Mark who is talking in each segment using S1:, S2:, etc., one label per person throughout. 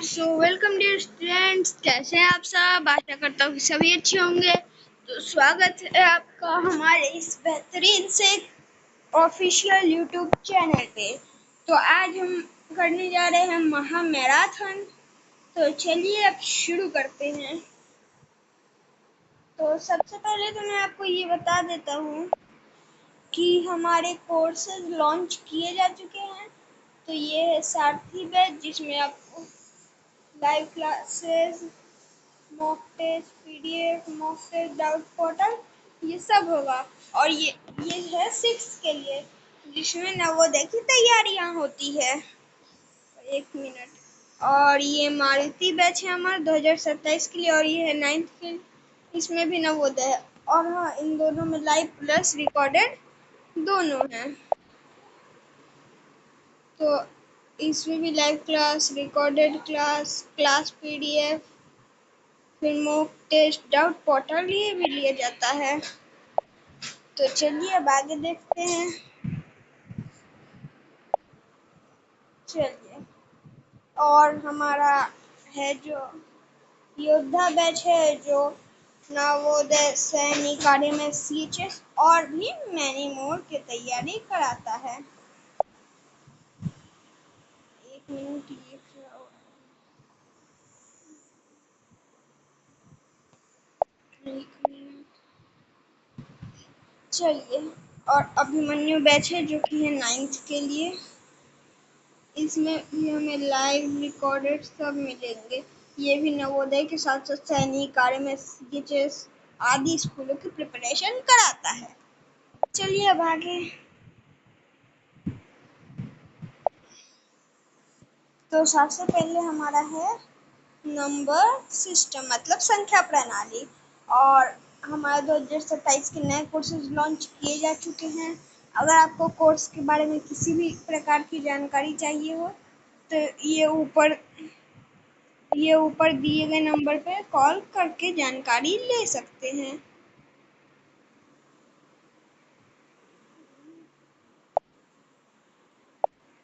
S1: So welcome dear students, कैसे हैं आप सब। आशा करता हूँ कि सभी अच्छे होंगे। तो स्वागत है आपका हमारे इस बेहतरीन से ऑफिशियल यूट्यूब चैनल पे। तो आज हम करने जा रहे हैं महा मैराथन। तो चलिए अब शुरू करते हैं। तो सबसे पहले तो मैं आपको ये बता देता हूँ कि हमारे कोर्सेज लॉन्च किए जा चुके हैं। तो ये है सारथी बैच, जिसमें आपको live classes, mock test, PDF, mock test, doubt portal, ये सब होगा। और ये है 6 के लिए, जिसमें नवोदय की तैयारियां होती है। एक मिनट। और ये मारुति बैच है हमारा 2027 के लिए, और ये है 9th के लिए, इसमें भी नवोदय है। और हाँ, इन दोनों में लाइव प्लस रिकॉर्डेड दोनों हैं। तो इसमें भी live class, recorded class, class PDF, फिर मॉक टेस्ट, डाउट पोर्टल ये भी लिया जाता है। तो चलिए अब आगे देखते हैं। चलिए, और हमारा है जो योद्धा बैच है, जो नवोदय सैनिक कार्य में सीएचएस और भी मैनी मोर की तैयारी कराता है। एक मिनट, ये चलिए, और अभिमन्यु बैच है जो कि है 9th के लिए। इसमें भी हमें लाइव रिकॉर्डेड सब मिलेंगे। ये भी नवोदय के साथ साथ सैनिक कार्य में सीएचएस आदि स्कूलों की प्रिपरेशन कराता है। चलिए अब आगे। तो सबसे पहले हमारा है नंबर सिस्टम, मतलब संख्या प्रणाली। और हमारे 2027 के नए कोर्सेज लॉन्च किए जा चुके हैं। अगर आपको कोर्स के बारे में किसी भी प्रकार की जानकारी चाहिए हो तो ये ऊपर दिए गए नंबर पे कॉल करके जानकारी ले सकते हैं।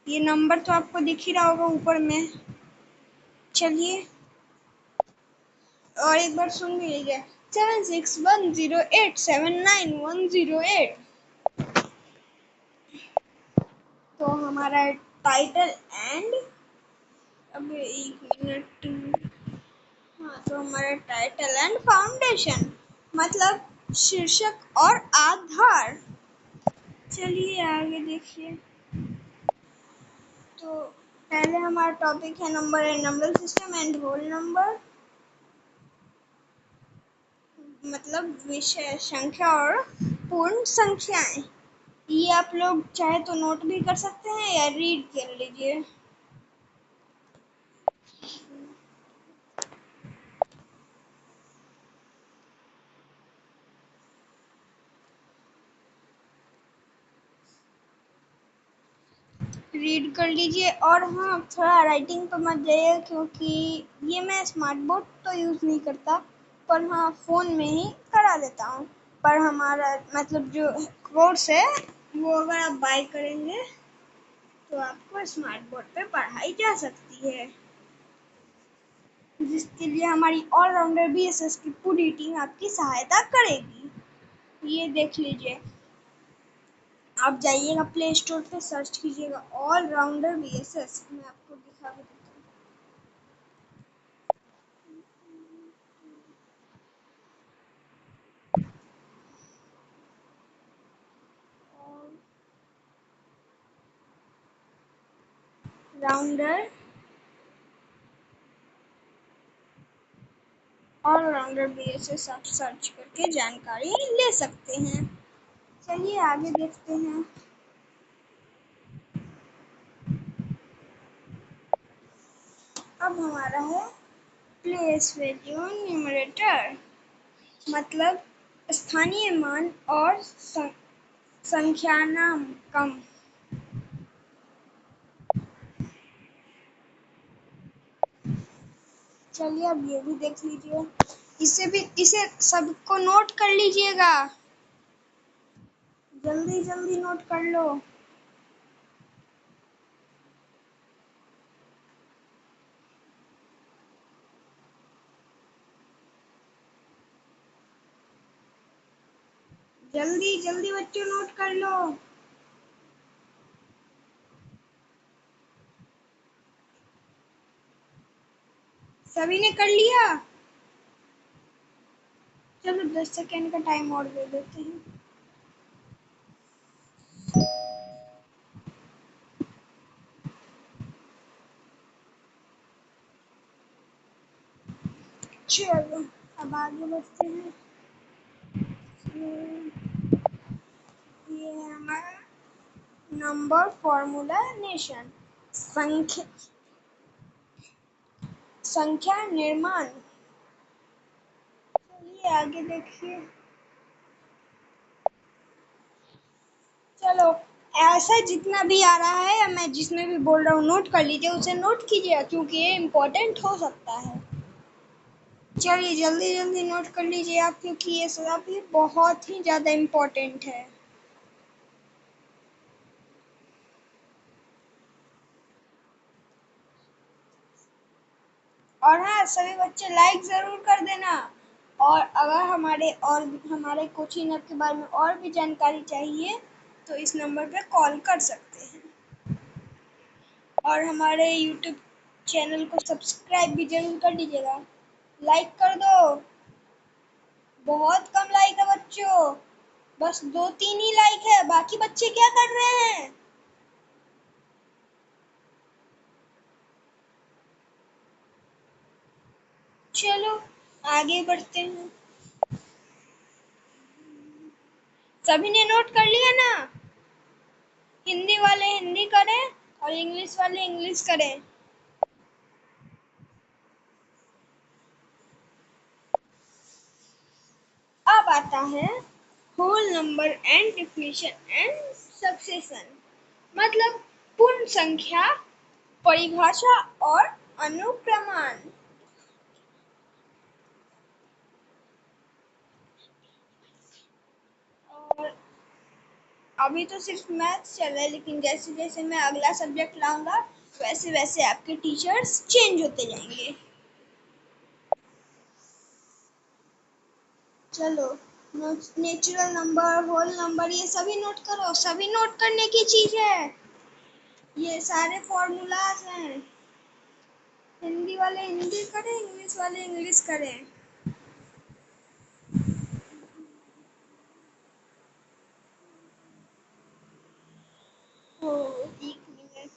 S1: ये नंबर तो आपको दिख ही रहा होगा ऊपर में। चलिए, और एक बार सुन भी लीजिए, 7610879108। तो हमारा टाइटल एंड, अब एक मिनट, हाँ, तो हमारा टाइटल एंड फाउंडेशन, मतलब शीर्षक और आधार। चलिए आगे देखिए। तो पहले हमारा टॉपिक है number and number system and whole number, मतलब विषय संख्या और पूर्ण संख्याएं। ये आप लोग चाहे तो नोट भी कर सकते हैं या रीड कर लीजिए। रीड कर लीजिए। और हाँ, थोड़ा राइटिंग तो मत जाइए, क्योंकि ये मैं स्मार्ट बोर्ड तो यूज़ नहीं करता, पर हाँ फ़ोन में ही करा देता हूँ। पर हमारा मतलब जो कोर्स है वो अगर आप बाय करेंगे तो आपको स्मार्ट बोर्ड पे पढ़ाई जा सकती है, जिसके लिए हमारी ऑलराउंडर बीएसएस की पूरी टीम आपकी सहायता करेगी। ये देख लीजिए, आप जाइएगा प्ले स्टोर पे, सर्च कीजिएगा ऑलराउंडर बीएसएस। मैं आपको दिखा भी देता हूँ। राउंडर ऑलराउंडर बीएसएस आप सर्च करके जानकारी ले सकते हैं। चलिए आगे देखते हैं। अब हमारा है प्लेस वैल्यू न्यूमरेटर, मतलब स्थानीय मान और संख्यानाम। चलिए अब ये भी देख लीजिए। इसे सबको नोट कर लीजिएगा, जल्दी जल्दी नोट कर लो। जल्दी जल्दी बच्चों नोट कर लो। सभी ने कर लिया? चलो 10 सेकेंड का टाइम और दे देते हैं। चलो अब आगे बढ़ते हैं। ये है हमारा नंबर फॉर्मूला नेशन। संख्या निर्माण। चलिए आगे देखिए। चलो ऐसा जितना भी आ रहा है या मैं जिसमें भी बोल रहा हूँ नोट कर लीजिए, उसे नोट कीजिए क्योंकि ये इम्पोर्टेंट हो सकता है। चलिए जल्दी जल्दी नोट कर लीजिए आप, क्योंकि ये सब भी बहुत ही ज़्यादा इम्पोर्टेंट है। और हाँ, सभी बच्चे लाइक ज़रूर कर देना। और अगर हमारे कोचिंग ऐप के बारे में और भी जानकारी चाहिए तो इस नंबर पे कॉल कर सकते हैं। और हमारे यूट्यूब चैनल को सब्सक्राइब भी जरूर कर दीजिएगा। लाइक कर दो। बहुत कम लाइक है बच्चों, बस 2-3 ही लाइक है। बाकी बच्चे क्या कर रहे हैं? चलो आगे बढ़ते हैं। सभी ने नोट कर लिया ना? हिंदी वाले हिंदी करें और इंग्लिश वाले इंग्लिश करें। अब आता है whole number and definition and succession, मतलब पूर्ण संख्या, परिभाषा और अनुक्रमण। और अभी तो सिर्फ मैथ्स चल रहा है, लेकिन जैसे जैसे मैं अगला सब्जेक्ट लाऊंगा वैसे वैसे आपके टीचर्स चेंज होते जाएंगे। चलो नेचुरल नंबर, होल नंबर, ये सभी नोट करो। सभी नोट करने की चीज है। ये सारे फॉर्मूलाज हैं। हिंदी वाले हिंदी करें, इंग्लिश वाले इंग्लिश करें। ओ, एक मिनट।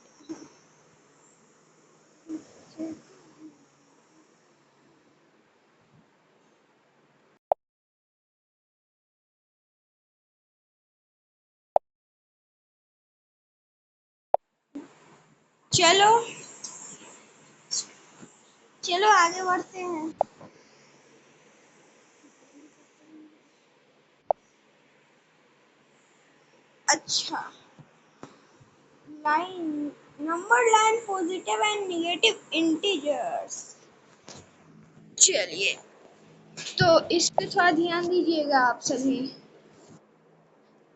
S1: चलो चलो आगे बढ़ते हैं। अच्छा, line number line positive and negative integers. चलिए तो इस पे थोड़ा ध्यान दीजिएगा आप सभी।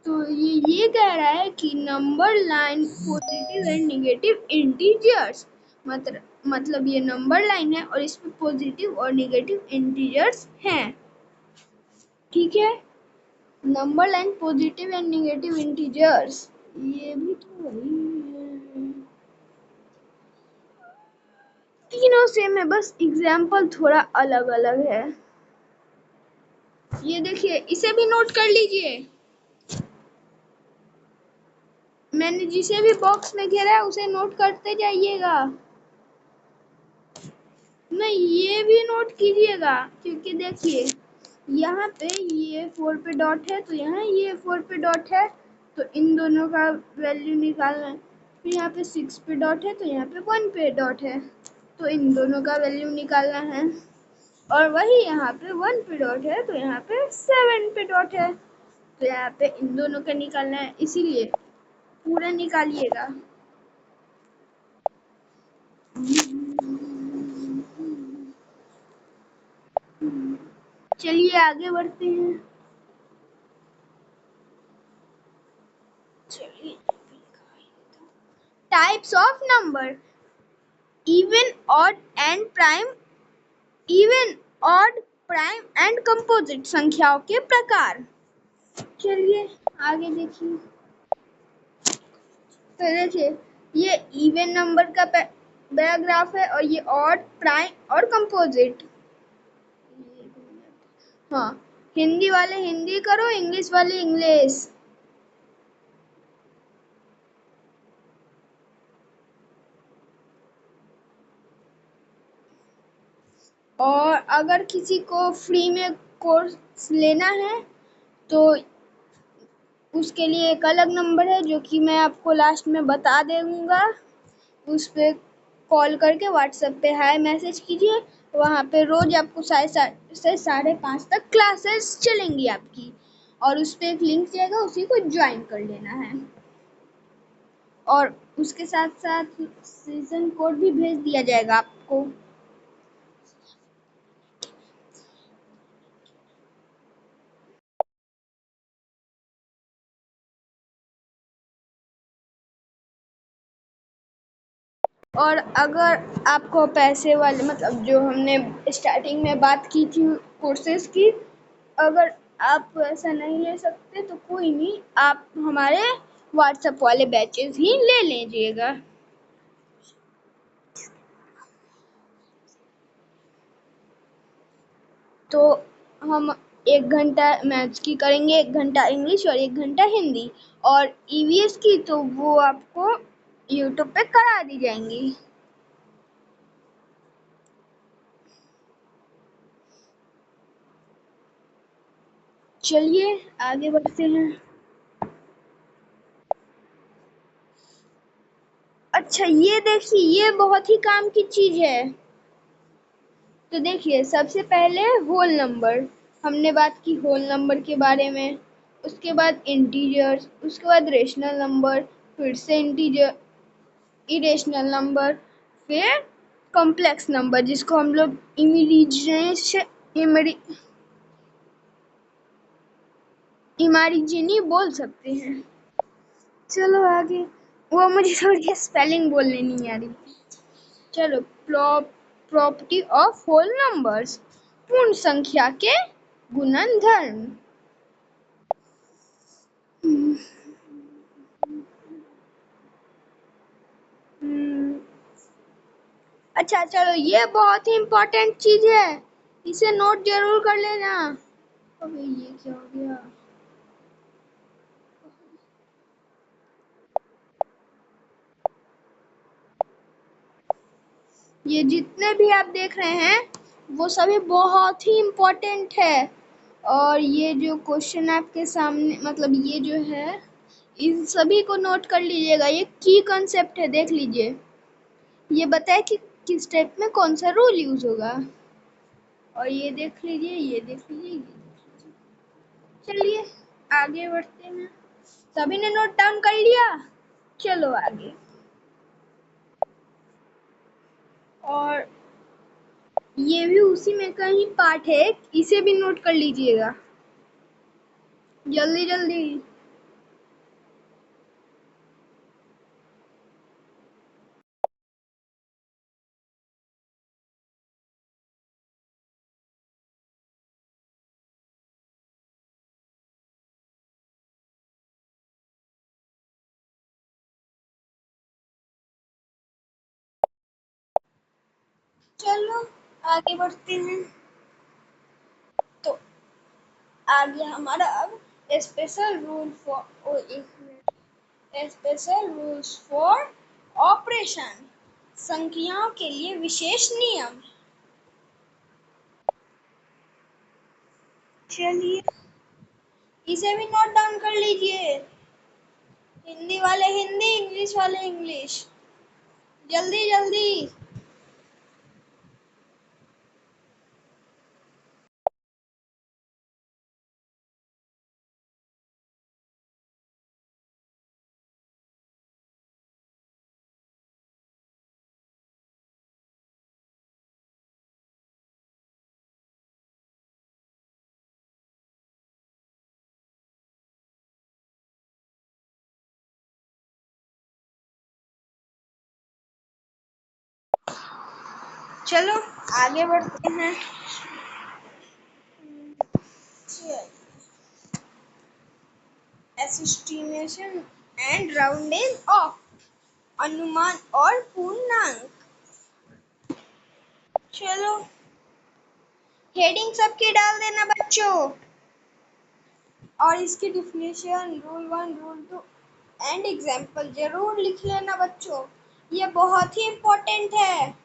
S1: तो ये कह रहा है कि number line positive and negative integers, मतलब ये नंबर लाइन है और इसमें पॉजिटिव और नेगेटिव इंटीजर्स हैं। ठीक है, number line positive and negative integers, ये भी तो वही है। तीनों सेम है, बस एग्जाम्पल थोड़ा अलग अलग है। ये देखिए, इसे भी नोट कर लीजिए। मैंने जिसे भी बॉक्स में घेरा है उसे नोट करते जाइएगा। नहीं, ये भी नोट कीजिएगा, क्योंकि देखिए यहाँ पे ये 4 पे डॉट है तो यहाँ ये 4 पे डॉट है, तो इन दोनों का वैल्यू निकालना है। फिर यहाँ पे 6 पे डॉट है तो यहाँ पे 1 पे डॉट है, तो इन दोनों का वैल्यू निकालना है। और वही यहाँ पे 1 पे डॉट है तो यहाँ पे 7 पे डॉट है, तो यहाँ पे इन दोनों का निकालना है, इसीलिए पूरा निकालिएगा। चलिए आगे बढ़ते हैं। चलिए types of number, even odd and prime, even odd prime and composite संख्याओं के प्रकार। चलिए आगे देखिए। तो देखिए ये इवन नंबर का पैराग्राफ है और ये ऑड, प्राइम और कंपोजिट। हाँ, हिंदी वाले हिंदी करो, इंग्लिश वाले इंग्लिश। और अगर किसी को फ्री में कोर्स लेना है तो उसके लिए एक अलग नंबर है जो कि मैं आपको लास्ट में बता दूंगा। उस पे कॉल करके व्हाट्सएप पे हाय मैसेज कीजिए। वहाँ पे रोज आपको 5:30 से 5:30 तक क्लासेस चलेंगी आपकी, और उस पे एक लिंक जाएगा, उसी को ज्वाइन कर लेना है। और उसके साथ साथ सीजन कोड भी भेज दिया जाएगा आपको। और अगर आपको पैसे वाले मतलब जो हमने स्टार्टिंग में बात की थी कोर्सेज की, अगर आप ऐसा नहीं ले सकते तो कोई नहीं, आप हमारे व्हाट्सएप वाले बैचेस ही ले लीजिएगा। तो हम 1 घंटा मैथ्स की करेंगे, 1 घंटा इंग्लिश और 1 घंटा हिंदी। और ईवीएस की तो वो आपको यूट्यूब पे करा दी जाएंगी। चलिए आगे बढ़ते हैं। अच्छा ये देखिए, ये बहुत ही काम की चीज है। तो देखिए सबसे पहले होल नंबर, हमने बात की होल नंबर के बारे में। उसके बाद इंटीजर्स, उसके बाद रेशनल नंबर, फिर से इंटीजर, इरेशनल नंबर, फिर कॉम्प्लेक्स नंबर जिसको हम लोग इमेजिनी बोल सकते हैं। चलो आगे। वो मुझे थोड़ी स्पेलिंग बोलने नहीं आ रही। चलो प्रॉपर्टी ऑफ होल नंबर्स, पूर्ण संख्या के गुणनधर्म। अच्छा चलो, ये बहुत ही इम्पोर्टेंट चीज है, इसे नोट जरूर कर लेना। अबे ये क्या हो गया? ये जितने भी आप देख रहे हैं वो सभी बहुत ही इम्पोर्टेंट है। और ये जो क्वेश्चन आपके सामने मतलब ये जो है, इन सभी को नोट कर लीजिएगा। ये की कंसेप्ट है, देख लीजिए। ये बताए कि किस टाइप में कौन सा रूल यूज होगा। और ये देख लीजिए, ये देख लीजिए, ये देख लीजिए। चलिए आगे बढ़ते हैं। सभी ने नोट डाउन कर लिया? चलो आगे। और ये भी उसी में का ही पार्ट है, इसे भी नोट कर लीजिएगा जल्दी जल्दी। चलो आगे बढ़ते हैं। तो आगे हमारा अब स्पेशल रूल फॉर, एक minute, special rules for operation, संख्याओं के लिए विशेष नियम। चलिए इसे भी नोट डाउन कर लीजिए। हिंदी वाले हिंदी, इंग्लिश वाले इंग्लिश, जल्दी जल्दी। चलो आगे बढ़ते हैं। एस्टिमेशन एंड राउंडिंग ऑफ, अनुमान और पूर्णांक। चलो हेडिंग सबकी डाल देना बच्चों, और इसकी definition, rule 1, rule 2 and example जरूर लिख लेना बच्चों, ये बहुत ही इम्पोर्टेंट है।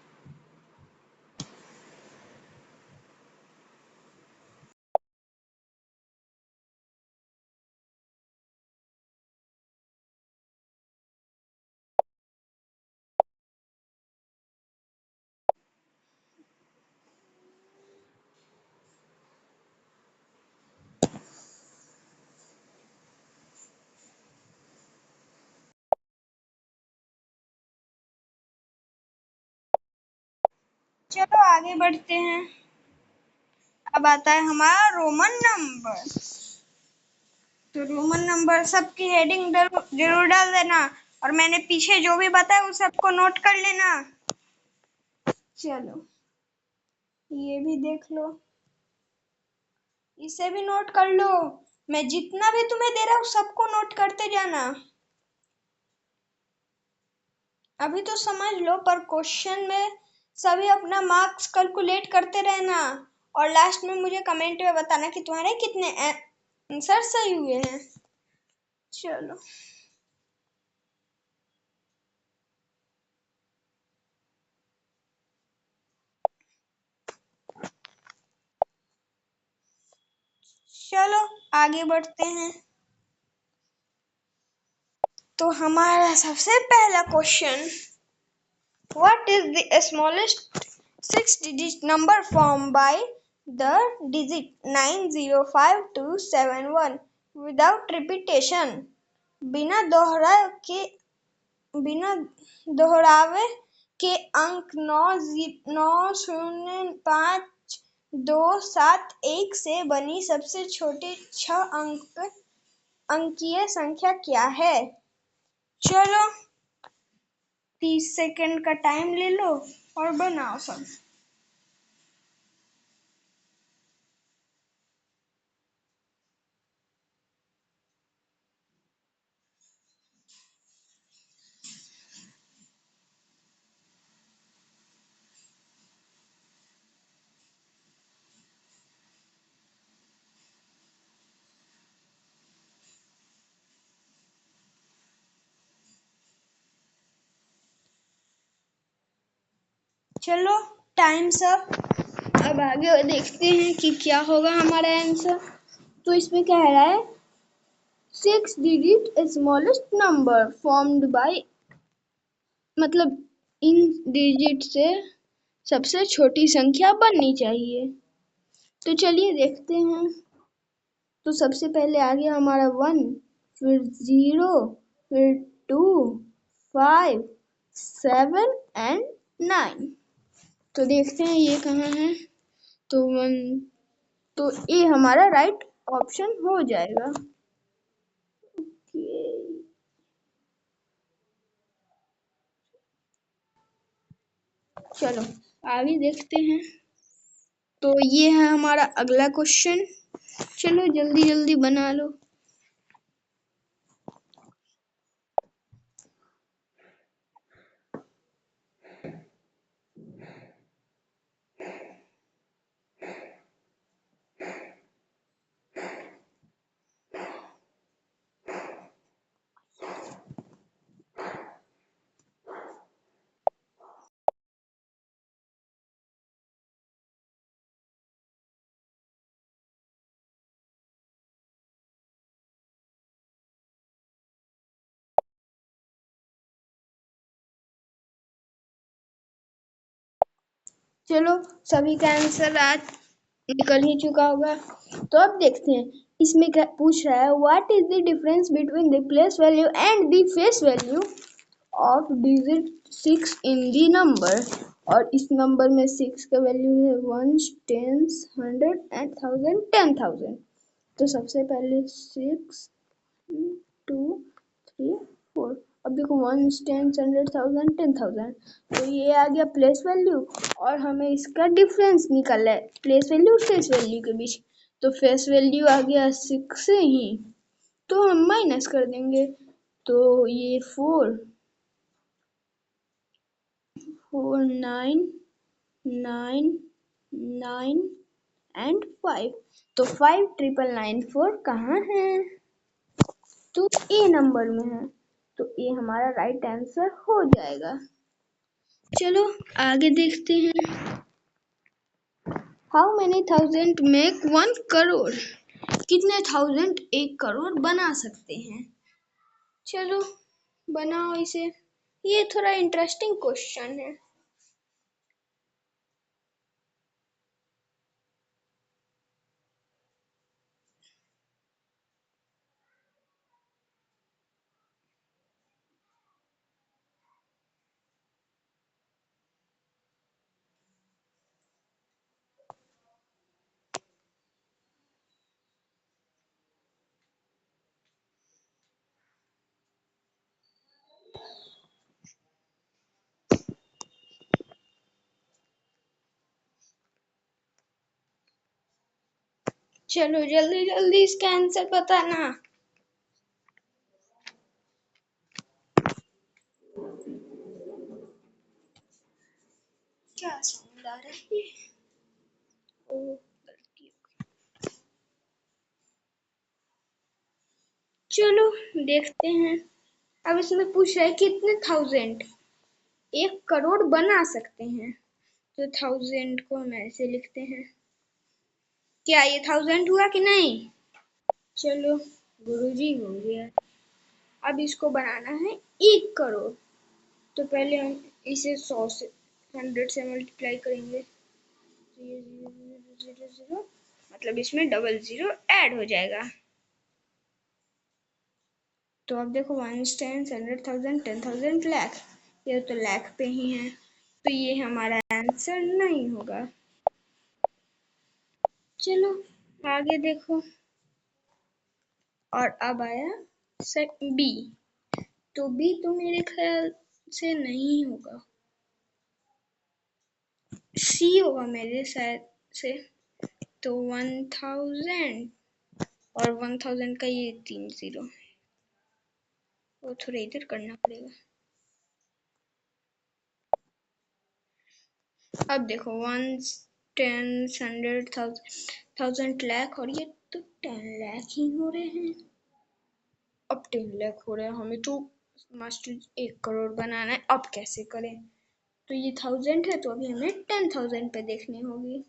S1: चलो आगे बढ़ते हैं। अब आता है हमारा रोमन नंबर। तो रोमन नंबर सबकी हेडिंग जरूर डाल देना, और मैंने पीछे जो भी बताया वो सबको नोट कर लेना। चलो ये भी देख लो, इसे भी नोट कर लो। मैं जितना भी तुम्हें दे रहा हूँ सबको नोट करते जाना। अभी तो समझ लो, पर क्वेश्चन में सभी अपना मार्क्स कैलकुलेट करते रहना, और लास्ट में मुझे कमेंट में बताना कि तुम्हारे कितने आंसर सही हुए हैं। चलो चलो आगे बढ़ते हैं। तो हमारा सबसे पहला question, what is the smallest 6-digit number formed by the digit 905271 without repetition? बिना दोहरावे के अंक 90527 से बनी सबसे छोटी 6 अंकीय संख्या क्या है? चलो 30 सेकंड का टाइम ले लो और बनाओ सब। चलो टाइम्स अप। अब आगे देखते हैं कि क्या होगा हमारा आंसर। तो इसमें क्या है रहा है, 6 digit smallest number formed by, मतलब इन डिजिट से सबसे छोटी संख्या बननी चाहिए। तो चलिए देखते हैं। तो सबसे पहले आ गया हमारा 1, फिर 0, फिर 2, 5, 7 एंड 9। तो देखते हैं ये कहाँ है। तो 1, तो ये हमारा राइट ऑप्शन हो जाएगा। चलो आगे देखते हैं। तो ये है हमारा अगला क्वेश्चन। चलो जल्दी जल्दी बना लो। चलो सभी का आंसर आज निकल ही चुका होगा। तो अब देखते हैं, इसमें क्या पूछ रहा है, what is the difference between the place value and the face value of digit 6 in the number. और इस नंबर में 6 का वैल्यू है 1, 10, 100 एंड 1000, 10,000। तो सबसे पहले 6, 2, 3, 4। अब देखो 1, 10, 100, 1000, 10,000। तो ये आ गया प्लेस वैल्यू, और हमें इसका डिफरेंस निकालना है प्लेस वैल्यू और फेस वैल्यू के बीच। तो फेस वैल्यू आ गया 6 ही, तो हम माइनस कर देंगे। तो ये 4 9 9 एंड 5। तो 5,994 कहाँ है? तो ए नंबर में है। तो ए हमारा राइट आंसर हो जाएगा। चलो आगे देखते हैं। How many thousand make 1 crore? कितने थाउजेंड 1 करोड़ बना सकते हैं? चलो बनाओ इसे। ये थोड़ा इंटरेस्टिंग क्वेश्चन है। चलो जल्दी जल्दी इसका आंसर बताना। क्या साउंड आ रहा है? ओ गलती। चलो देखते हैं। अब इसमें पूछ रहा है कितने थाउजेंड 1 करोड़ बना सकते हैं। तो थाउजेंड को हम ऐसे लिखते हैं। क्या ये थाउजेंड हुआ कि नहीं? चलो गुरुजी हो गया। अब इसको बनाना है 1 करोड़। तो पहले हम इसे 100 से मल्टीप्लाई करेंगे। तो ये 0 0 0 0 मतलब इसमें डबल 0 ऐड हो जाएगा। तो अब देखो 1 10 100,000 10,000 लाख। ये तो लाख पे ही है। तो ये हमारा आंसर नहीं होगा। चलो आगे देखो। और अब आया बी। तो बी तो मेरे ख्याल से नहीं होगा। सी होगा मेरे शायद से। तो 1000 और 1000 का ये 3 0 वो थोड़ा इधर करना पड़ेगा। अब देखो 1 10 100 1000 लाख और ये तो 10 लाख ही हो रहे हैं। अब 10 लाख हो रहे हैं। हमें तो मस्ट 1 करोड़ बनाना है। अब कैसे करें? तो ये 1000 है तो अभी हमें 10,000 पे देखनी होगी।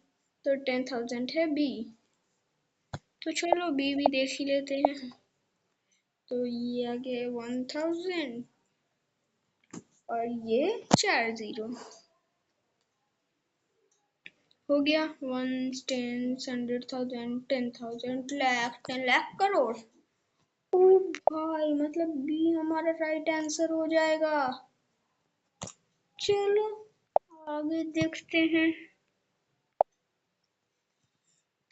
S1: तो 10,000 है बी। तो चलो बी भी देख ही लेते हैं। तो ये आ गया 1000 और ये 4 0 हो गया। 1 10 100,000 10,000 लाख 10 लाख करोड़। ओ भाई मतलब बी हमारा राइट आंसर हो जाएगा। चलो आगे देखते हैं।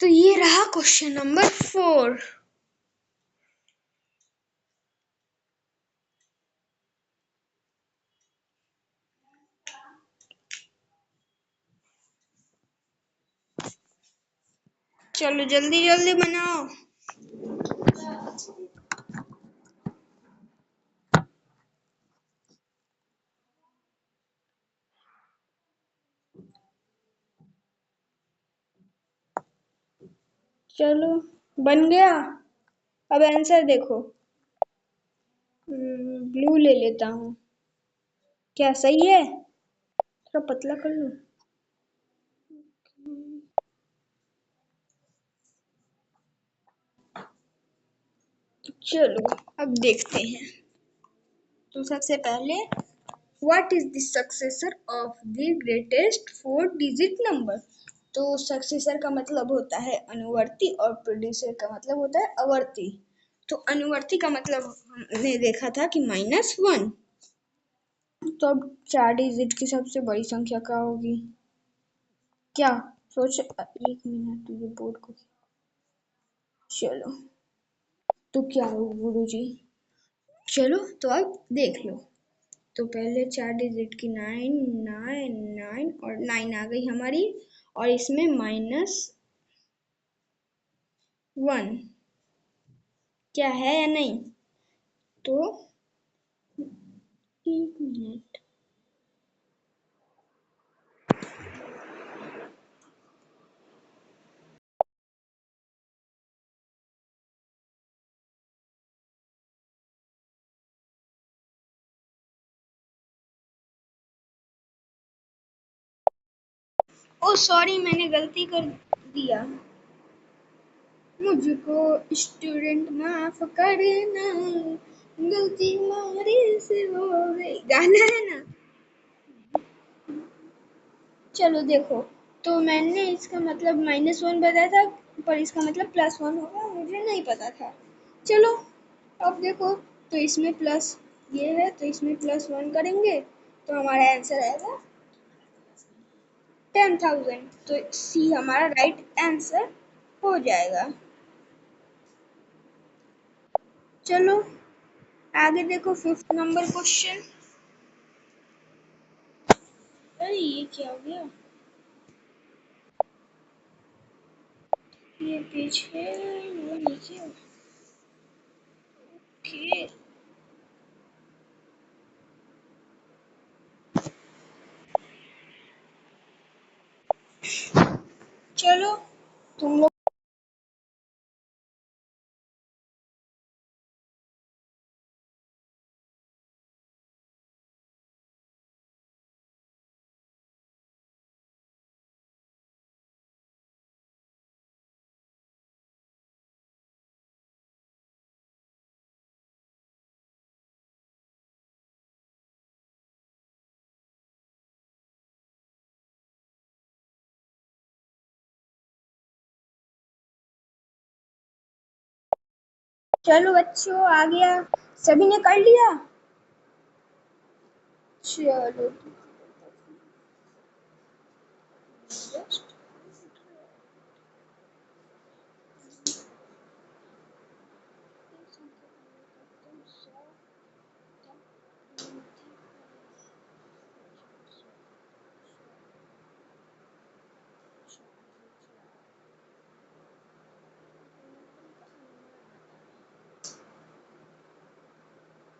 S1: तो ये रहा क्वेश्चन नंबर 4। चलो जल्दी जल्दी बनाओ। चलो बन गया। अब आंसर देखो। ब्लू ले लेता हूँ। क्या सही है? थोड़ा पतला कर लूँ। चलो अब देखते हैं। तो सबसे पहले what is the successor of the greatest 4 digit number? तो सक्सेसर का मतलब होता है अनुवर्ती और प्रोड्यूसर का मतलब होता है आवर्ती। तो अनुवर्ती का मतलब हमने देखा था कि -1। तो अब 4 डिजिट की सबसे बड़ी संख्या क्या होगी? क्या सोच 1 मिनट ये बोर्ड को। चलो तो क्या हो गुरुजी? चलो तो अब देख लो। तो पहले 4 डिजिट की 9 9 9 और 9 आ गई हमारी। और इसमें -1 क्या है या नहीं। तो 1 मिनट। ओ सॉरी, मैंने गलती कर दिया। मुझको स्टूडेंट माफ करना, गलती हमारी से हो गई, गाना है ना। चलो देखो, तो मैंने इसका मतलब -1 बताया था, पर इसका मतलब +1 होगा, मुझे नहीं पता था। चलो अब देखो, तो इसमें प्लस ये है, तो इसमें +1 करेंगे तो हमारा आंसर आएगा 10,000। तो सी हमारा राइट आंसर हो जाएगा। चलो आगे देखो, 5th नंबर क्वेश्चन। अरे ये क्या हो गया, ये पीछे वो नीचे। ओके चलो तुम लोग, चलो बच्चों आ गया, सभी ने कर लिया। चलो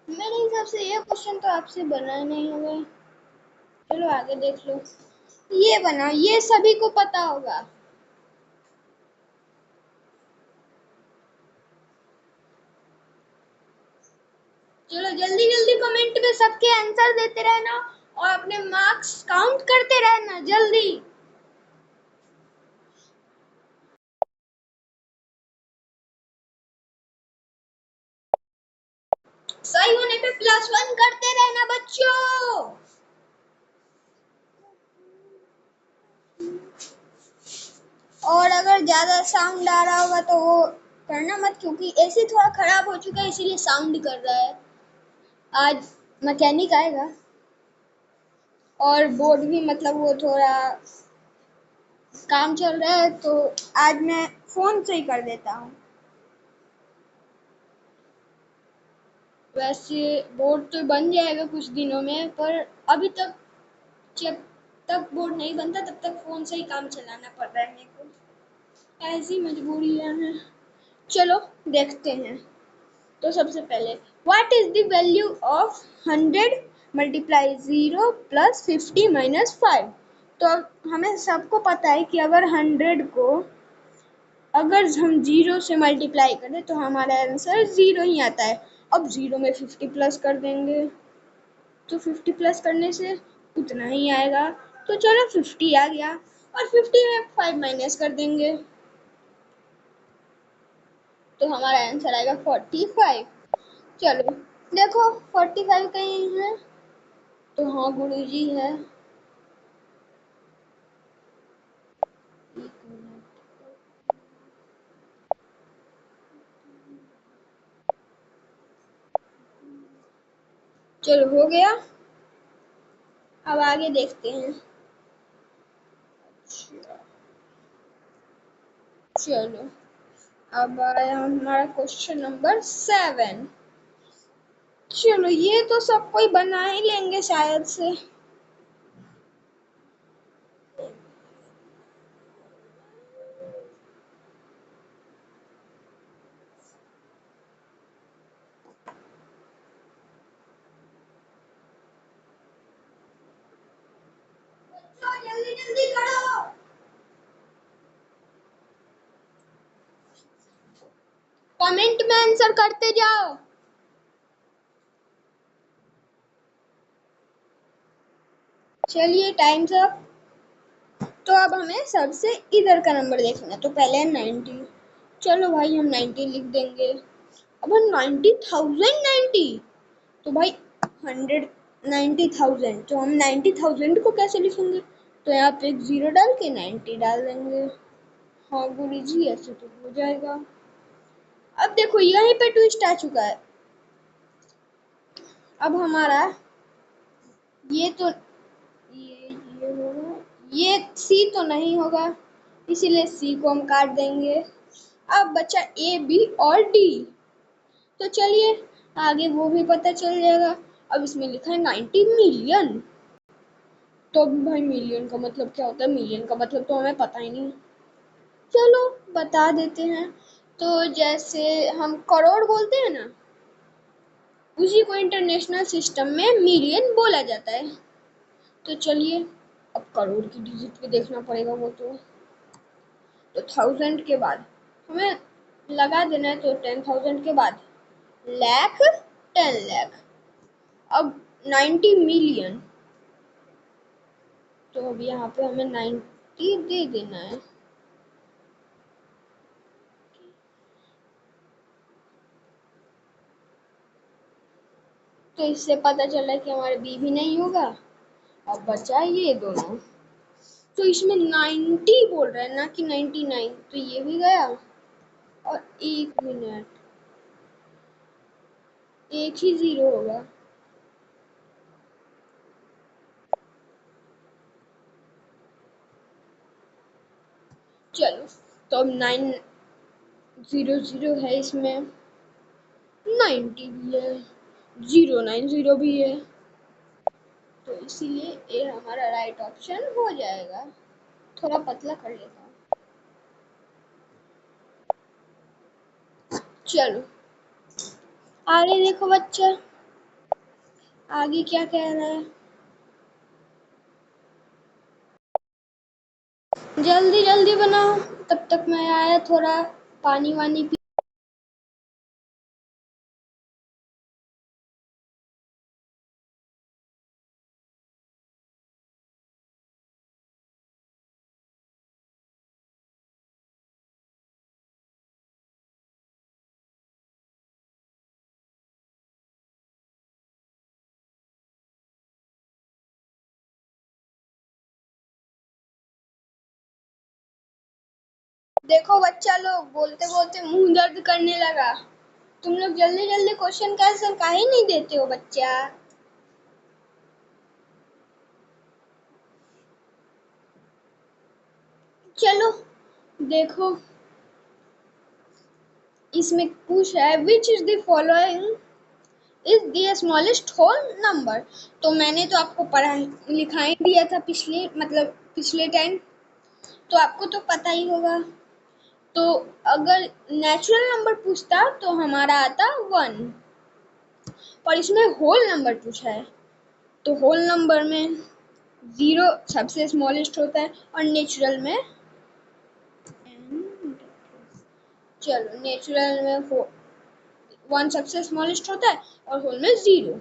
S1: मेरे हिसाब से ये क्वेश्चन तो आपसे बना ही नहीं होगा। चलो आगे देख लो, ये बना, ये सभी को पता होगा। चलो जल्दी जल्दी कमेंट में सबके आंसर देते रहना और अपने मार्क्स काउंट करते रहना जल्दी। सही होने पे +1 करते रहना बच्चों। और अगर ज्यादा साउंड आ रहा होगा तो वो करना मत, क्योंकि एसी थोड़ा खराब हो चुका है इसीलिए साउंड कर रहा है। आज मैकेनिक आएगा और बोर्ड भी मतलब वो थोड़ा काम चल रहा है, तो आज मैं फोन से ही कर देता हूँ। वैसे बोर्ड तो बन जाएगा कुछ दिनों में, पर अभी तक जब तक बोर्ड नहीं बनता तब तक फोन से ही काम चलाना पड़ रहा है मेरे को, ऐसी मजबूरी है। चलो देखते हैं। तो सबसे पहले, what is the value of 100 multiply 0 plus 50 minus 5। तो हमें सबको पता है कि अगर 100 को अगर हम 0 से मल्टीप्लाई करें तो हमारा आंसर 0 ही आता है। अब 0 में 50 प्लस कर देंगे तो 50 प्लस करने से उतना ही आएगा। तो चलो 50 आ गया और 50 में 5 माइनस कर देंगे तो हमारा आंसर आएगा 45। चलो देखो 45 कहीं है, तो हाँ गुरुजी है। चलो हो गया, अब आगे देखते हैं। चलो अब आया हमारा क्वेश्चन नंबर 7। चलो ये तो सब कोई बना ही लेंगे शायद से। में आंसर करते जाओ। चलिए टाइम्स अप। तो अब हमें सबसे इधर का नंबर देखना है, तो पहले 90। चलो भाई हम 90 लिख देंगे। अब हम 90,090, तो भाई 190,000, तो हम 90,000 को कैसे लिखेंगे? तो यहाँ पे एक 0 डाल के 90 डाल देंगे। हाँ गुरु जी ऐसे तो हो जाएगा। अब देखो यहीं पे ट्विस्ट आ चुका है। अब हमारा ये तो ये होगा, ये सी तो नहीं होगा, इसीलिए सी को हम काट देंगे। अब बचा ए बी और डी, तो चलिए आगे वो भी पता चल जाएगा। अब इसमें लिखा है 90 मिलियन, तो भाई मिलियन का मतलब क्या होता है? मिलियन का मतलब तो हमें पता ही नहीं। चलो बता देते हैं। तो जैसे हम करोड़ बोलते हैं ना, उसी को इंटरनेशनल सिस्टम में मिलियन बोला जाता है। तो चलिए अब करोड़ की डिजिट पे देखना पड़ेगा वो तो 1000 के बाद हमें लगा देना है, तो 10,000 के बाद लाख, 10 लाख। अब 90 मिलियन, तो अब यहाँ पे हमें 90 दे देना है। तो इससे पता चला कि हमारे बी भी नहीं होगा। अब बचा ये दोनों, तो इसमें 90 बोल रहा है ना कि 99, तो ये भी गया। और 1 मिनट, एक ही 0 होगा। चलो तो अब 900 है, इसमें 90 भी है, 090 भी है, तो इसीलिए ये हमारा राइट ऑप्शन हो जाएगा। थोड़ा पतला कर लेता हूँ। चलो आगे देखो बच्चा, आगे क्या कह रहा है। जल्दी जल्दी बनाओ, तब तक मैं आया थोड़ा पानी वानी पी। देखो बच्चा लोग बोलते बोलते मुंह दर्द करने लगा। तुम लोग जल्दी जल्दी क्वेश्चन का आंसर काहे नहीं देते हो बच्चा? चलो देखो, इसमें पूछ रहा है which is the following is the smallest whole number. तो मैंने तो आपको पढ़ा लिखा ही दिया था पिछले टाइम, तो आपको तो पता ही होगा। तो अगर नेचुरल नंबर पूछता तो हमारा आता 1, और इसमें होल नंबर पूछा है, तो होल नंबर में 0 सबसे स्मॉलेस्ट होता है और नेचुरल में, चलो नेचुरल में 1 सबसे स्मॉलेस्ट होता है और होल में 0।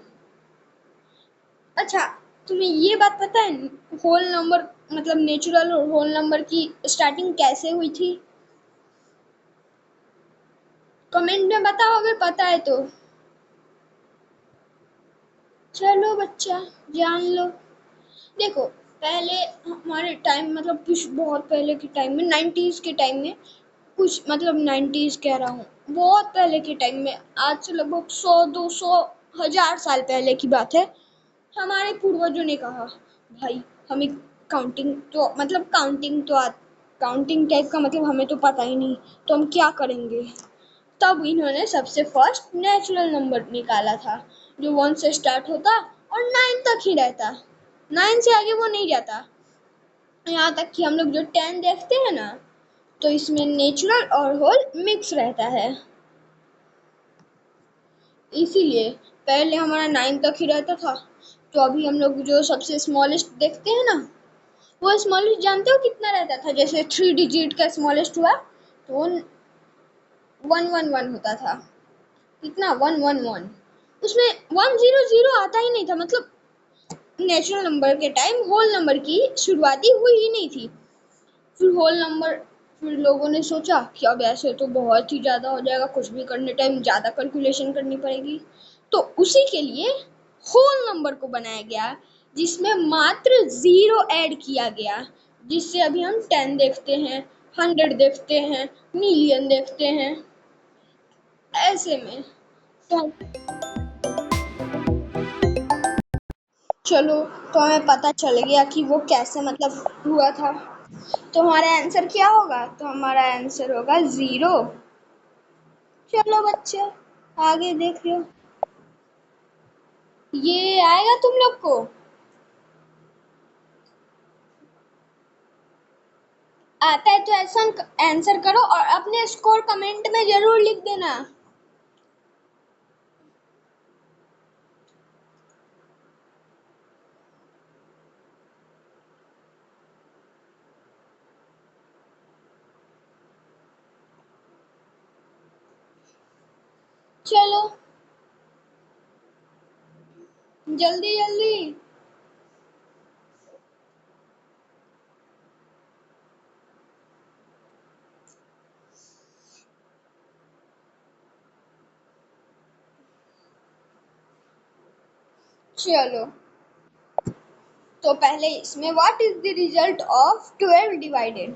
S1: अच्छा तुम्हें ये बात पता है होल नंबर मतलब नेचुरल और होल नंबर की स्टार्टिंग कैसे हुई थी? कमेंट में बताओ अगर पता है तो। चलो बच्चा जान लो। देखो पहले हमारे टाइम मतलब कुछ बहुत पहले के टाइम में 90s के टाइम में, कुछ मतलब 90s कह रहा हूँ, बहुत पहले के टाइम में, आज से लगभग 100, 200, 1000 साल पहले की बात है। हमारे पूर्वजों ने कहा भाई हमें काउंटिंग टाइप का मतलब हमें तो पता ही नहीं, तो हम क्या करेंगे? तब इन्होंने सबसे फर्स्ट नेचुरल नंबर निकाला था, जो 1 से स्टार्ट होता और 9 तक ही रहता, 9 से आगे वो नहीं जाता। यहाँ तक कि हम लोग जो 10 देखते हैं ना, तो इसमें नेचुरल और होल मिक्स रहता है, इसीलिए पहले हमारा 9 तक ही रहता था। तो अभी हम लोग जो सबसे स्मॉलेस्ट देखते हैं ना, वो स्मॉलेस्ट जानते हो कितना रहता था? जैसे 3 डिजिट का स्मॉलेस्ट हुआ तो 111 होता था। कितना 111, उसमें 100 आता ही नहीं था, मतलब नेचुरल नंबर के टाइम होल नंबर की शुरुआती हुई ही नहीं थी। फिर होल नंबर, फिर लोगों ने सोचा कि अब ऐसे तो बहुत ही ज़्यादा हो जाएगा, कुछ भी करने टाइम ज़्यादा कैलकुलेशन करनी पड़ेगी, तो उसी के लिए होल नंबर को बनाया गया, जिसमें मात्र 0 ऐड किया गया, जिससे अभी हम 10 देखते हैं, 100 देखते हैं, मिलियन देखते हैं। ऐसे में तो चलो, तो हमें पता चल गया कि वो कैसे मतलब हुआ था। तो हमारा आंसर क्या होगा? तो हमारा आंसर होगा 0। चलो बच्चे, आगे देख लो। ये आएगा तुम लोग को? आता है तो ऐसा आंसर करो और अपने स्कोर कमेंट में जरूर लिख देना। चलो जल्दी जल्दी। चलो, तो पहले इसमें what is the result of 12 divided.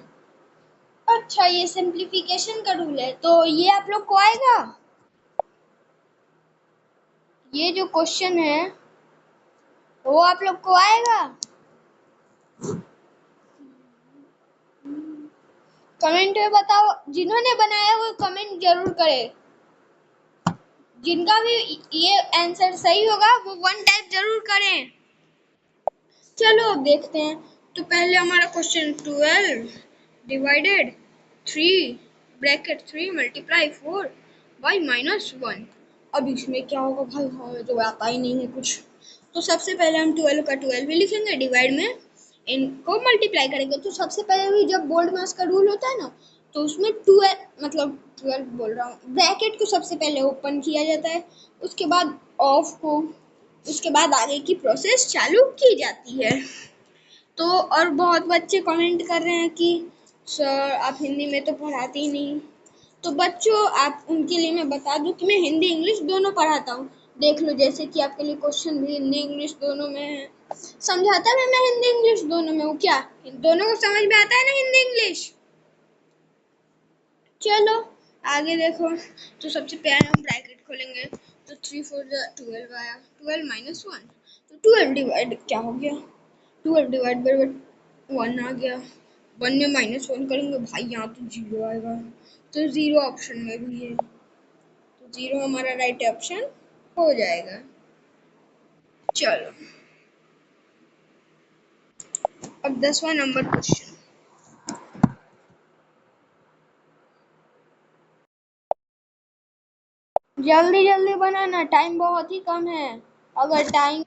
S1: अच्छा, ये सिंप्लीफिकेशन का रूल है, तो ये आप लोग को आएगा। ये जो क्वेश्चन है वो आप लोग को आएगा। कमेंट में बताओ, जिन्होंने बनाया वो कमेंट जरूर करे। जिनका भी ये आंसर सही होगा वो 1 टाइप जरूर करें। चलो अब देखते हैं। तो पहले हमारा question 12 divided 3 bracket 3 multiply 4 by -1। अब इसमें क्या होगा भाई, हमें तो आता ही नहीं है कुछ। तो सबसे पहले हम 12 का 12 भी लिखेंगे, डिवाइड में इनको मल्टीप्लाई करेंगे। तो सबसे पहले भी जब बोर्ड मास का रूल होता है ना, तो उसमें 12 मतलब 12 बोल रहा हूँ, ब्रैकेट को सबसे पहले ओपन किया जाता है, उसके बाद ऑफ को, उसके बाद आगे की प्रोसेस चालू की जाती है। तो और बहुत बच्चे कमेंट कर रहे हैं कि सर आप हिंदी में तो पढ़ाते ही नहीं। तो बच्चों, आप उनके लिए मैं बता दूं कि मैं हिंदी इंग्लिश दोनों पढ़ाता हूँ। देख लो, जैसे कि आपके लिए क्वेश्चन भी हिंदी इंग्लिश दोनों में है। समझाता भी मैं हिंदी इंग्लिश दोनों में हूँ। क्या दोनों को समझ में आता है ना हिंदी इंग्लिश? चलो आगे देखो। तो सबसे पहले हम ब्रैकेट खोलेंगे, तो 3 4 12 आया, 12 -1, तो 12 डिवाइड क्या हो गया, 12 डिवाइड बाई 1 आ गया। 1 में -1 करेंगे भाई, यहाँ तो 0 आएगा, तो 0 ऑप्शन में भी है, तो 0 हमारा राइट ऑप्शन हो जाएगा। चलो अब 10वां नंबर क्वेश्चन। जल्दी जल्दी बनाना, टाइम बहुत ही कम है। अगर टाइम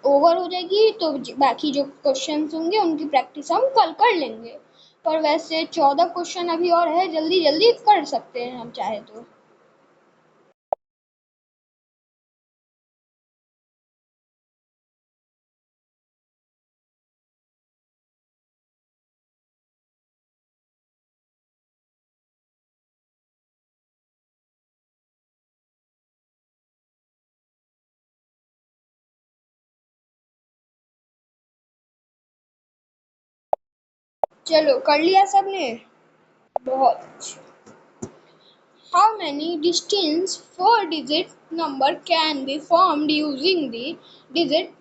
S1: ओवर हो जाएगी तो बाकी जो क्वेश्चन होंगे उनकी प्रैक्टिस हम कल कर लेंगे। पर वैसे 14 क्वेश्चन अभी और है, जल्दी जल्दी कर सकते हैं हम चाहे तो। चलो कर लिया सबने? बहुत अच्छा। How many distinct four-digit number can be formed using the digit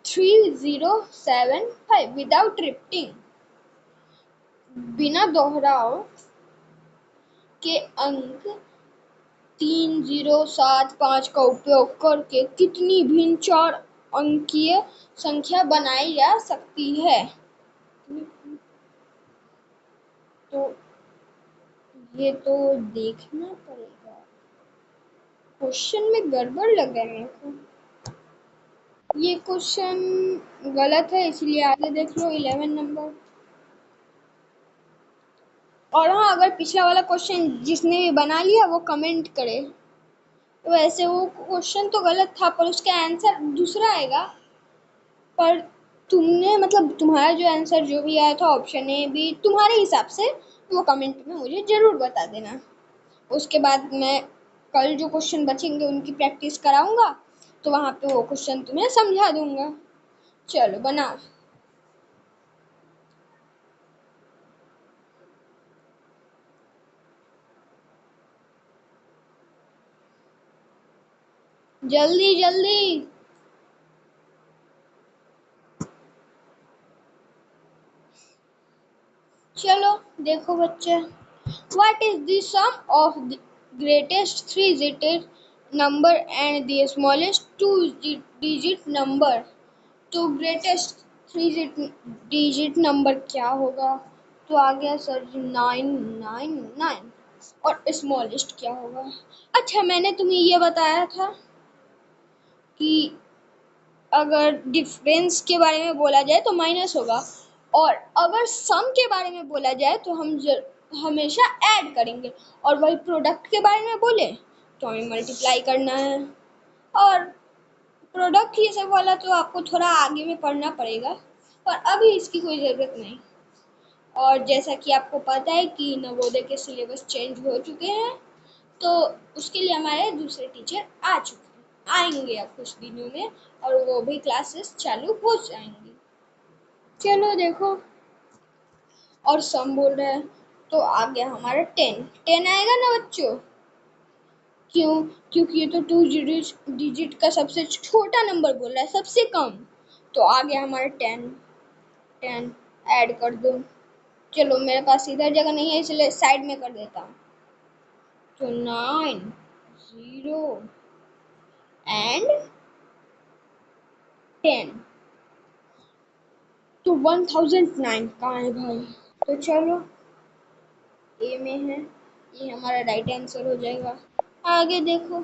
S1: 3075 without repeating? बिना दोहराव के अंक 3075 का उपयोग करके कितनी भिन्न 4 अंकीय संख्या बनाई जा सकती है? तो ये तो देखना पड़ेगा, क्वेश्चन में गड़बड़ लग रहा है मेरे को। ये क्वेश्चन गलत है, इसलिए आगे देख लो 11 नंबर। और हाँ, अगर पिछला वाला क्वेश्चन जिसने भी बना लिया वो कमेंट करे। वैसे वो क्वेश्चन तो गलत था पर उसका आंसर दूसरा आएगा। पर तुमने मतलब तुम्हारा जो आंसर जो भी आया था ऑप्शन ए बी तुम्हारे हिसाब से, वो कमेंट में मुझे ज़रूर बता देना। उसके बाद मैं कल जो क्वेश्चन बचेंगे उनकी प्रैक्टिस कराऊंगा, तो वहाँ पे वो क्वेश्चन तुम्हें समझा दूंगा। चलो बनाओ। जल्दी जल्दी। चलो देखो बच्चे, what is the sum of the greatest three digit number and the smallest two digit number. तो ग्रेटेस्ट थ्री डिजिट नंबर क्या होगा? तो आ गया सर 999। और स्मॉलेस्ट क्या होगा? अच्छा मैंने तुम्हें ये बताया था कि अगर डिफरेंस के बारे में बोला जाए तो माइनस होगा, और अगर सम के बारे में बोला जाए तो हम हमेशा ऐड करेंगे, और वही प्रोडक्ट के बारे में बोले तो हमें मल्टीप्लाई करना है। और प्रोडक्ट ये सब वाला तो आपको थोड़ा आगे में पढ़ना पड़ेगा, पर अभी इसकी कोई ज़रूरत नहीं। और जैसा कि आपको पता है कि नवोदय के सिलेबस चेंज हो चुके हैं, तो उसके लिए हमारे दूसरे टीचर आ चुके हैं, आएंगे अब कुछ दिनों में, और वो भी क्लासेस चालू हो जाएंगी। चलो देखो, और सम बोल रहे हैं तो आ गया हमारा 10 आएगा ना बच्चों? क्यों? क्योंकि ये तो टू डिजिट का सबसे छोटा नंबर बोल रहा है, सबसे कम। तो आ गया हमारा 10 ऐड कर दो। चलो मेरे पास इधर जगह नहीं है इसलिए साइड में कर देता हूँ। तो 9 0 एंड 10। तो 1009 कहाँ है भाई? तो चलो ए में है, ये हमारा राइट आंसर हो जाएगा। आगे देखो,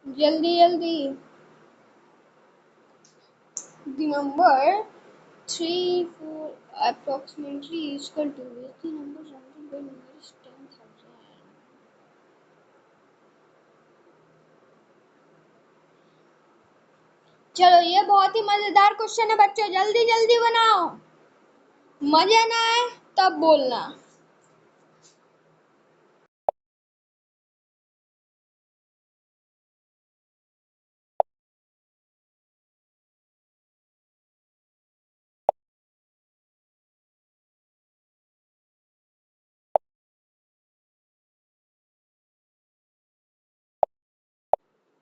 S1: जल्दी जल्दी। The number 3 4 approximately is equal to the number surrounded by number is 10,000। चलो ये बहुत ही मजेदार क्वेश्चन है बच्चों, जल्दी जल्दी बनाओ। मजे ना आए तब बोलना।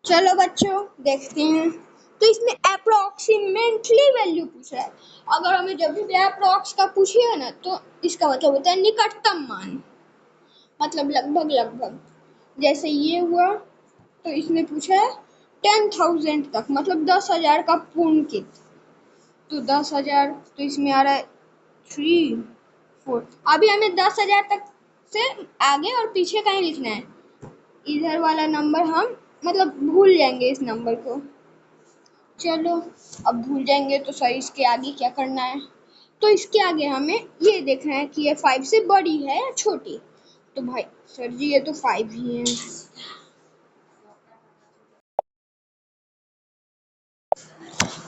S1: चलो बच्चों देखते हैं। तो इसमें अप्रोक्सीमेटली वैल्यू पूछ रहा है। अगर हमें जब भी अप्रोक्स का पूछिए ना तो इसका मतलब होता है निकटतम मान, मतलब लगभग लगभग। जैसे ये हुआ तो इसने पूछा है 10,000 तक, मतलब 10,000 का पूर्णकित। तो 10,000 तो इसमें आ रहा है 3 4। अभी हमें 10,000 तक से आगे और पीछे का ही लिखना है। इधर वाला नंबर हम मतलब भूल जाएंगे इस नंबर को। चलो अब भूल जाएंगे तो सही, इसके आगे क्या करना है? तो इसके आगे हमें ये देखना है कि ये 5 से बड़ी है या छोटी। तो भाई सर जी ये तो 5 ही है।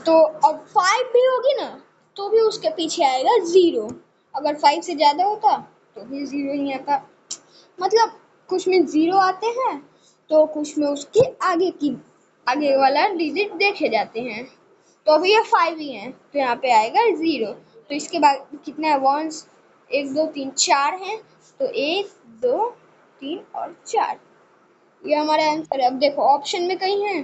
S1: तो अब 5 भी होगी ना तो भी उसके पीछे आएगा 0। अगर 5 से ज़्यादा होता तो भी 0 ही आता। मतलब कुछ में 0 आते हैं तो कुछ में उसके आगे वाला डिजिट देखे जाते हैं। तो अभी ये 5 ही है तो यहाँ पे आएगा 0। तो इसके बाद कितना है? 1 1 2 3 4 हैं, तो 1 2 3 और 4, ये हमारा आंसर है। अब देखो ऑप्शन में कहीं है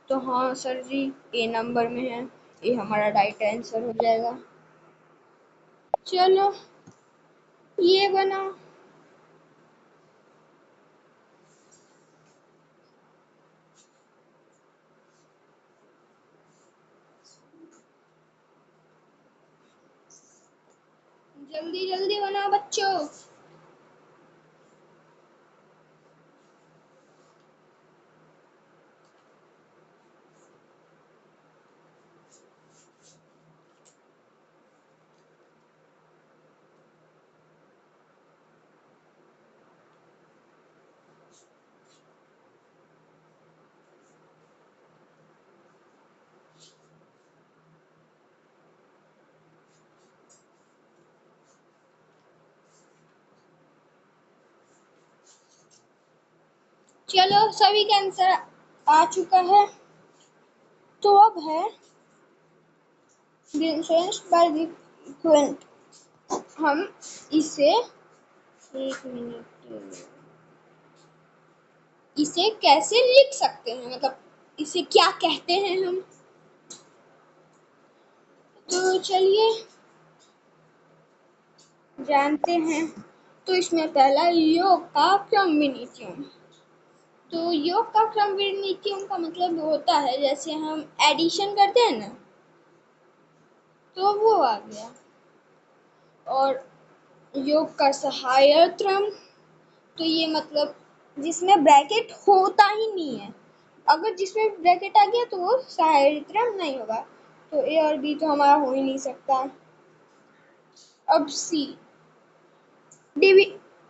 S1: तो हाँ सर जी ए नंबर में है, ये हमारा राइट आंसर हो जाएगा। चलो ये बना। जल्दी जल्दी बना बच्चों। चलो सभी का आंसर आ चुका है। तो अब है डिफरेंस बाय द इक्वेंट। हम इसे एक मिनट, इसे कैसे लिख सकते हैं, मतलब इसे क्या कहते हैं हम। तो चलिए जानते हैं। तो इसमें पहला योग का क्रमविनित्यम। तो योग का क्रमविनित्यम का मतलब होता है जैसे हम एडिशन करते हैं ना, तो वो आ गया। और योग का सहायत्रम, तो ये मतलब जिसमें ब्रैकेट होता ही नहीं है। अगर जिसमें ब्रैकेट आ गया तो वो सहायत्रम नहीं होगा। तो ए और बी तो हमारा हो ही नहीं सकता। अब सी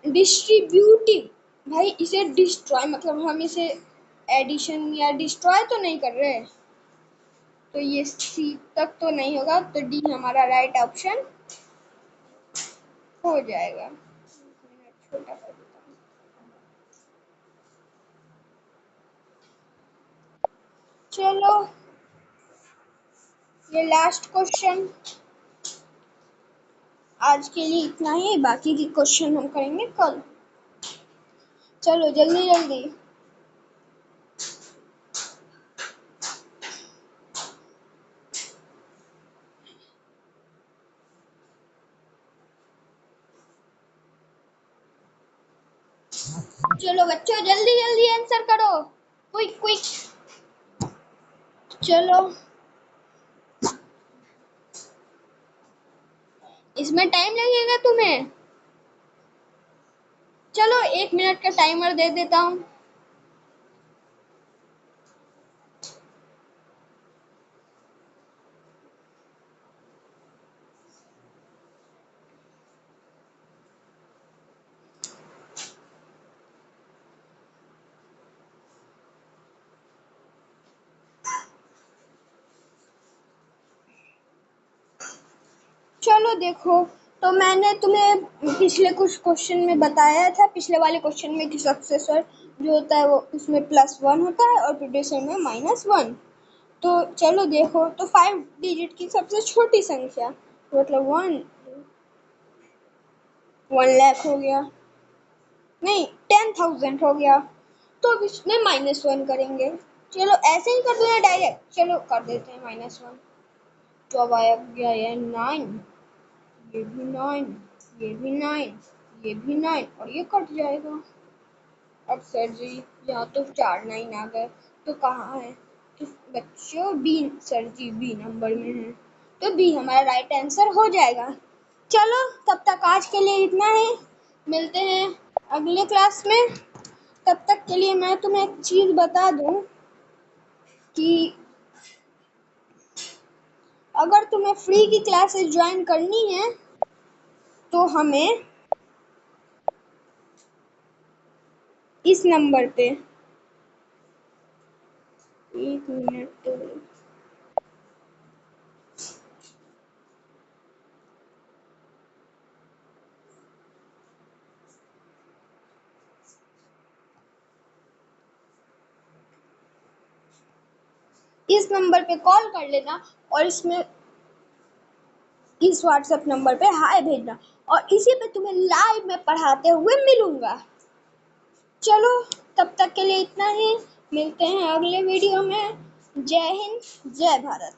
S1: डिस्ट्रीब्यूटिव, भाई इसे डिस्ट्रॉय, मतलब हम इसे एडिशन या डिस्ट्रॉय तो नहीं कर रहे, तो ये सी तक तो नहीं होगा, तो डी हमारा राइट ऑप्शन हो जाएगा। छोटा कर देता हूँ। चलो ये लास्ट क्वेश्चन आज के लिए इतना ही, बाकी की क्वेश्चन हम करेंगे कल। चलो जल्दी जल्दी। चलो बच्चों जल्दी जल्दी आंसर करो, क्विक क्विक। चलो इसमें टाइम लगेगा तुम्हें। चलो 1 मिनट का टाइमर दे देता हूँ। चलो देखो, तो मैंने तुम्हें पिछले कुछ क्वेश्चन में बताया था, पिछले वाले क्वेश्चन में कि सक्सेसर जो होता है वो उसमें +1 होता है और प्रोड्यूसर में -1। तो चलो देखो, तो 5 डिजिट की सबसे छोटी संख्या मतलब 1 लाख हो गया, नहीं 10,000 हो गया। तो अब इसमें -1 करेंगे। चलो ऐसे ही कर दो या डायरेक्ट, चलो कर देते हैं -1। तो अब आया गया ये 9, ये भी 9, ये भी 9, ये भी 9 और ये कट जाएगा। अब सर जी यहाँ तो 4 9 आ गए, तो कहाँ है। तो बच्चों B, sir ji B number में है, तो बी हमारा राइट आंसर हो जाएगा। चलो तब तक आज के लिए इतना ही, मिलते हैं अगले क्लास में। तब तक के लिए मैं तुम्हें एक चीज़ बता दूं कि अगर तुम्हें फ्री की क्लासेस ज्वाइन करनी है तो हमें इस नंबर पे, 1 मिनट, इस नंबर पे कॉल कर लेना और इसमें इस व्हाट्सएप नंबर पे हाय भेजना, और इसी पे तुम्हें लाइव में पढ़ाते हुए मिलूंगा। चलो तब तक के लिए इतना ही, मिलते हैं अगले वीडियो में। जय हिंद, जय भारत।